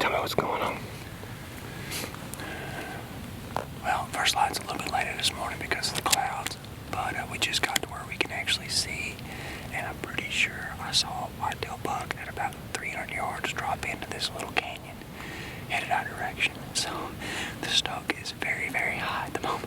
Tell me what's going on. Well, first light's a little bit later this morning because of the clouds, but we just got to where we can actually see, and I'm pretty sure I saw a white-tailed buck at about 300 yards drop into this little canyon, headed our direction. So the stoke is very, very high at the moment.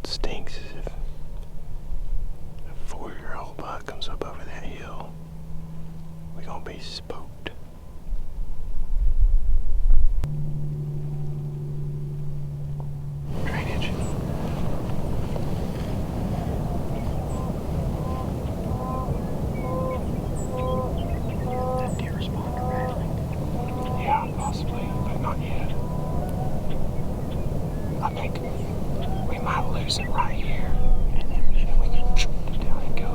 Stinks is if a 4-year-old buck comes up over that hill, we're gonna be spooked. Drainage. That deer respond to rattling? Yeah, possibly, but not yet. I think we might lose it right here, and then we can jump down and go.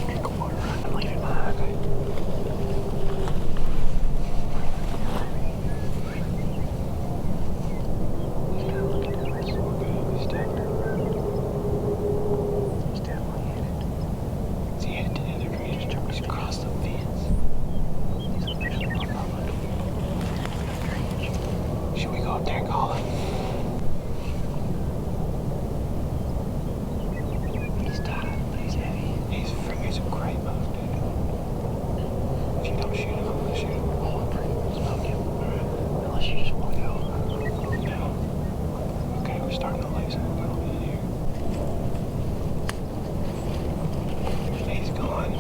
Drink of water and leave it behind. He's kind of looking at us. He's taking our road. He's definitely headed. Is he headed to the other tree? Just jumped across the fence. He's officially on our road. Should we go up there and call him? He's tired, but he's heavy. He's a great buck, dude. If you don't shoot him, I'm gonna shoot him. Oh, I'm pretty gonna smoke him. Unless you just want to go. No. Okay, we're starting to lose it a little bit here. He's gone.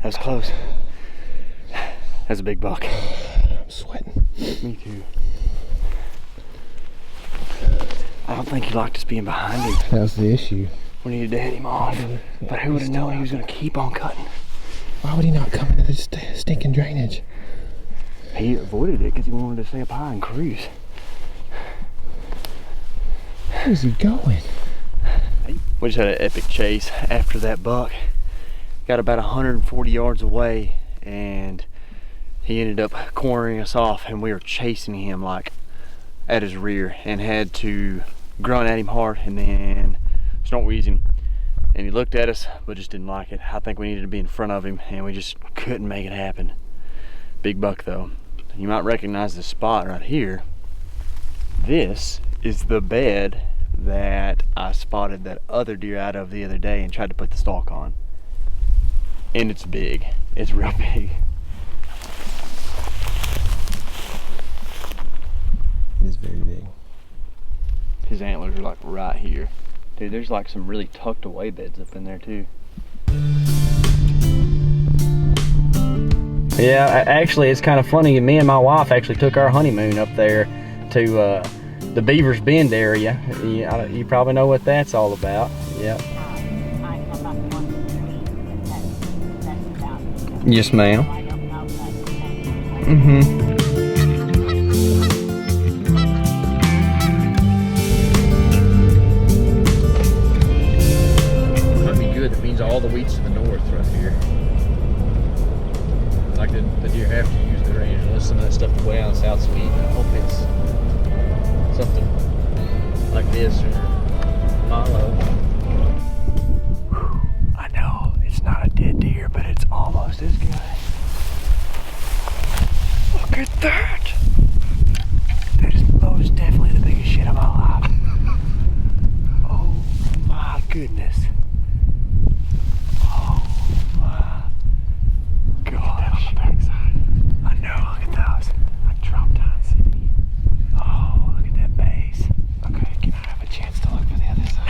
That was close. That's a big buck. I'm sweating. Me too. I don't think he liked us being behind him. That was the issue. We needed to head him off. But who would have known he was going to keep on cutting? Why would he not come into the stinking drainage? He avoided it because he wanted to stay up high and cruise. Where's he going? We just had an epic chase after that buck. Got about 140 yards away and he ended up cornering us off, and we were chasing him like at his rear and had to grunt at him hard and then snort wheeze him. And he looked at us but just didn't like it. I think we needed to be in front of him and we just couldn't make it happen. Big buck though. You might recognize this spot right here. This is the bed that I spotted that other deer out of the other day and tried to put the stalk on. And it's big. It's real big. It is very big. His antlers are like right here. Dude, there's like some really tucked away beds up in there too. Yeah, actually it's kind of funny. Me and my wife actually took our honeymoon up there to the Beavers Bend area. You probably know what that's all about. Yep. Yes, ma'am. Mm-hmm. Might be good. That means all the wheat's to the north right here. Like the deer have to use the range unless some of that stuff is way out south, so I hope it's something like this or Milo. I know it's not a dead deer, but it's almost as good. Look at that! That is most definitely the biggest shit of my life. Oh my goodness. Oh my gosh. On the backside. I know, look at those. Like drop down city. Oh, look at that base. Okay, can I have a chance to look for the other side?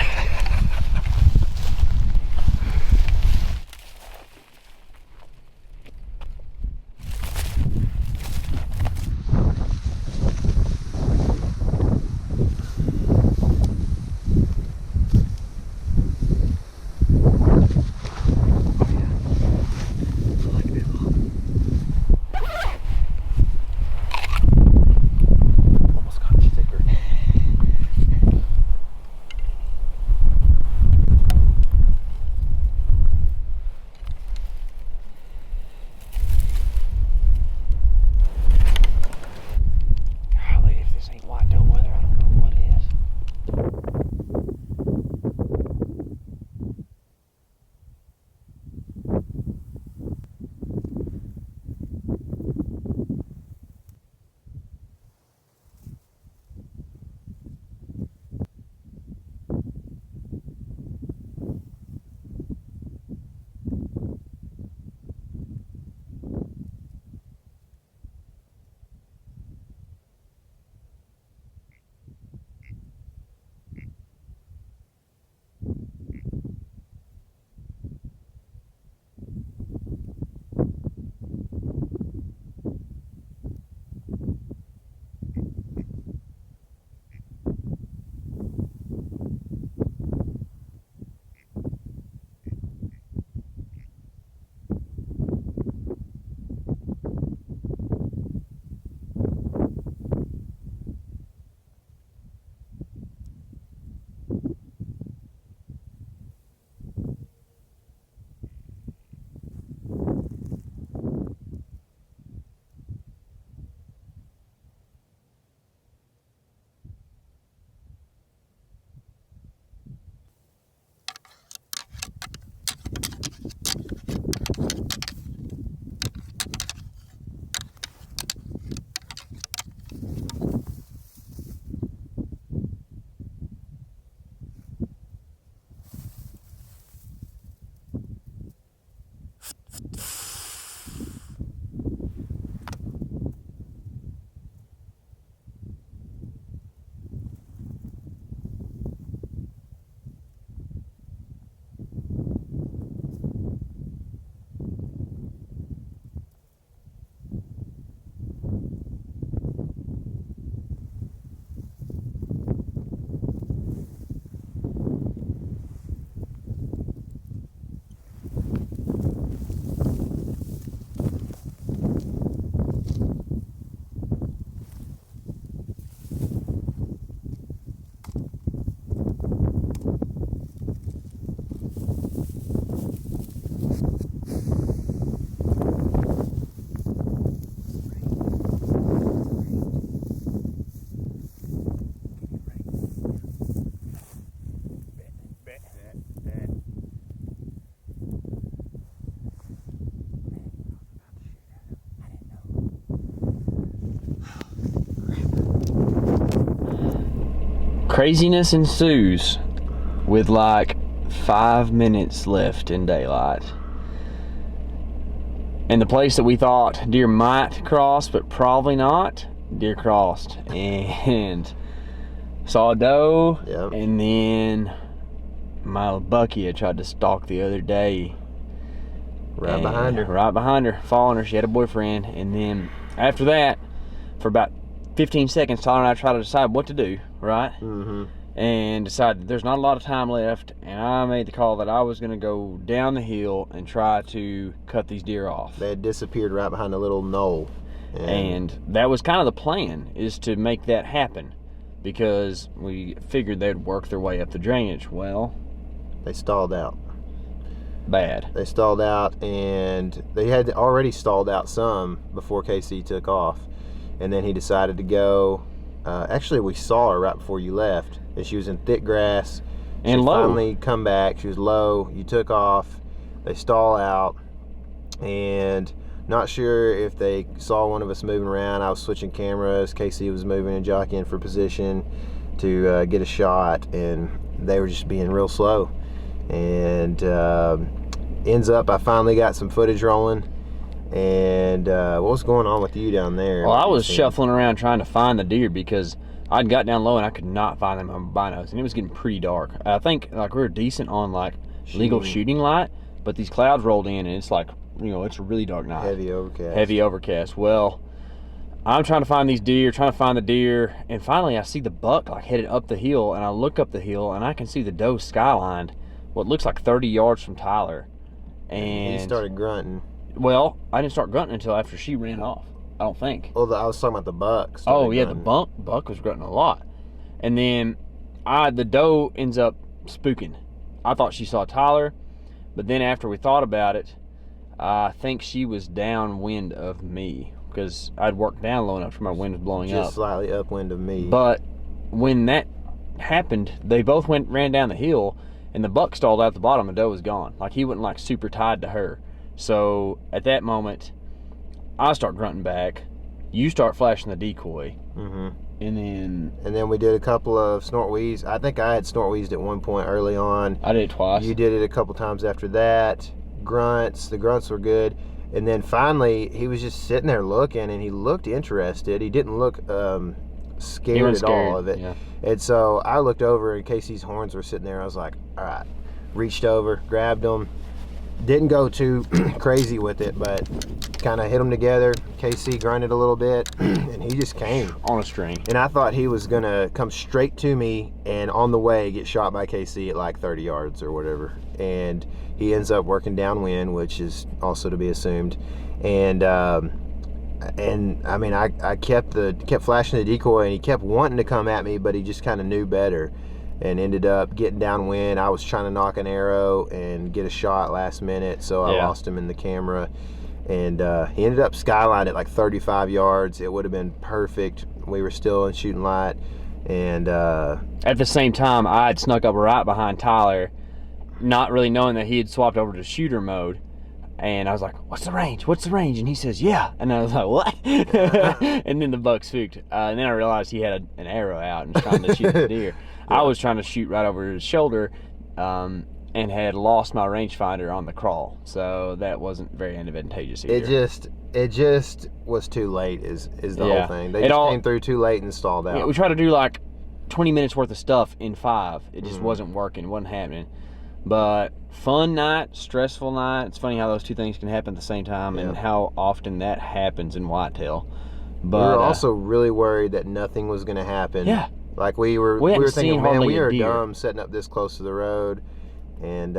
Craziness ensues with like 5 minutes left in daylight. And the place that we thought deer might cross, but probably not, deer crossed. And saw a doe, Yep. and then my Bucky I tried to stalk the other day. Right behind her. Right behind her, following her. She had a boyfriend. And then after that, for about 15 seconds, Tyler and I tried to decide what to do, right? Mm-hmm. And decided that there's not a lot of time left. And I made the call that I was going to go down the hill and try to cut these deer off. They had disappeared right behind a little knoll. And that was kind of the plan, is to make that happen. Because we figured they'd work their way up the drainage. Well, they stalled out. Bad. They stalled out, and they had already stalled out some before KC took off. And then he decided to go. Actually, we saw her right before you left, and she was in thick grass. And she low. Finally come back. She was low. You took off. They stall out, and not sure if they saw one of us moving around. I was switching cameras. KC was moving and jockeying for position to get a shot, and they were just being real slow. And ends up, I finally got some footage rolling. And what was going on with you down there? Well, I was shuffling around trying to find the deer because I'd got down low and I could not find them on binos, and it was getting pretty dark. I think like we were decent on like legal shooting light, but these clouds rolled in, and it's like, you know, it's a really dark night. Heavy overcast. Heavy overcast. Well, I'm trying to find these deer, trying to find the deer, and finally I see the buck like headed up the hill, and I look up the hill and I can see the doe skylined what looks like 30 yards from Tyler. And he started grunting. Well, I didn't start grunting until after she ran off, I don't think. Well, I was talking about the buck. Oh, yeah, grunting. the buck was grunting a lot. And then the doe ends up spooking. I thought she saw Tyler, but then after we thought about it, I think she was downwind of me because I'd worked down low enough for my wind was blowing up. Just slightly upwind of me. But when that happened, they both ran down the hill, and the buck stalled out the bottom, and the doe was gone. Like, he wasn't like super tied to her. So at that moment, I start grunting back. You start flashing the decoy. Mm-hmm. And then we did a couple of snort wheezes. I think I had snort wheezed at one point early on. I did it twice. You did it a couple times after that. Grunts. The grunts were good. And then finally, he was just sitting there looking, and he looked interested. He didn't look scared at all of it. Yeah. And so I looked over, and Casey's horns were sitting there. I was like, all right. Reached over, grabbed them. Didn't go too crazy with it, but kind of hit them together. KC grunted a little bit, and he just came. On a string. And I thought he was going to come straight to me and on the way get shot by KC at like 30 yards or whatever. And he ends up working downwind, which is also to be assumed. And I mean, I kept flashing the decoy, and he kept wanting to come at me, but he just kind of knew better. And ended up getting downwind. I was trying to knock an arrow and get a shot last minute, so I lost him in the camera. And he ended up skyline at like 35 yards. It would have been perfect. We were still in shooting light. And at the same time, I had snuck up right behind Tyler, not really knowing that he had swapped over to shooter mode. And I was like, what's the range? What's the range? And he says, yeah. And I was like, what? And then the buck spooked. And then I realized he had an arrow out and was trying to shoot the deer. I was trying to shoot right over his shoulder and had lost my rangefinder on the crawl. So that wasn't very advantageous either. It just was too late is the whole thing. They came through too late and stalled out. Yeah, we tried to do like 20 minutes worth of stuff in 5. It just wasn't working. It wasn't happening. But fun night, stressful night. It's funny how those two things can happen at the same time and how often that happens in whitetail. But we were also really worried that nothing was going to happen. Yeah. Like we were thinking, man, we are dumb setting up this close to the road. And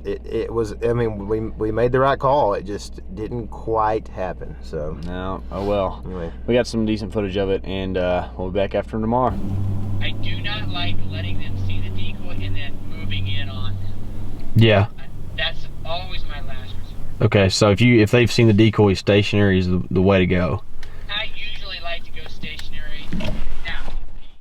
it was, I mean, we made the right call. It just didn't quite happen. So no, oh well. Anyway, we got some decent footage of it, and we'll be back after them tomorrow. I do not like letting them see the decoy and then moving in on them. Yeah. That's always my last resort. Okay, so if they've seen the decoy, stationary is the way to go.